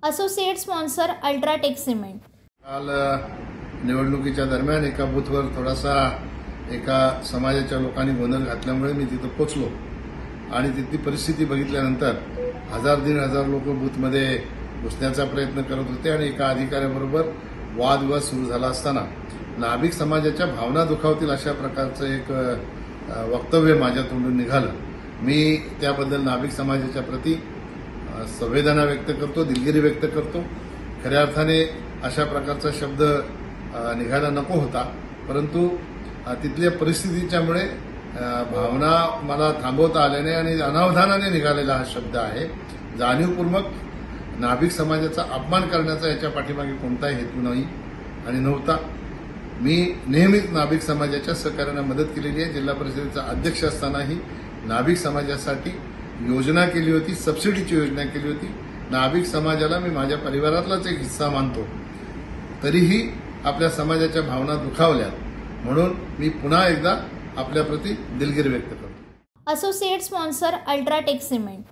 Associate sponsor UltraTech cement. काल निवडणुकीच्या दरम्यान एका बूथवर थोडासा एका समाजाच्या लोकांनी गोंधळ घातल्यामुळे मी तिथं पोचलो आणि तिथली परिस्थिती बघितल्यानंतर दीड हजार लोक बूथमध्ये घुसण्याचा प्रयत्न करत होते आणि एका अधिकाऱ्याबरोबर वादविवाद सुरू झाला असताना नाभिक समाजाच्या भावना दुखावतील अशा प्रकारचं एक वक्तव्य माझ्या तोंडून निघालं। मी त्याबद्दल नाभिक समाजाच्या प्रती संवेदना व्यक्त करतो, दिलगिरी व्यक्त करतो। खऱ्या अर्थाने अशा प्रकारचा शब्द निघायला नको होता, परंतु तिथल्या परिस्थितीच्यामुळे भावना मला थांबवता आल्या नाही आणि अनावधानाने निघालेला हा शब्द आहे। जाणीवपूर्वक नाभिक समाजाचा अपमान करण्याचा याच्या पाठीमागे कोणताही हेतू नाही आणि नव्हता। मी नेहमीच नाभिक समाजाच्या सहकार्याने मदत केलेली आहे। जिल्हा परिषदेचा अध्यक्ष असतानाही नाभिक समाजासाठी योजना केली होती, सबसिडीची योजना केली होती। नाभिक समाजाला मी माझ्या परिवारातलाच एक हिस्सा मानतो, तरीही आपल्या समाजाच्या भावना दुखावल्यात म्हणून मी पुन्हा एकदा आपल्याप्रती दिलगिरी व्यक्त करतो। Associate sponsor UltraTech cement.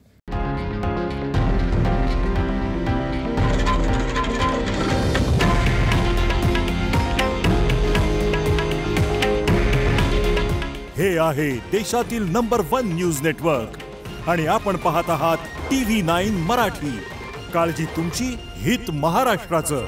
हे आहे देशातील नंबर 1 न्यूज नेटवर्क आणि आपण पाहत आहात TV9 मराठी। काळजी तुमची, हित महाराष्ट्राचं।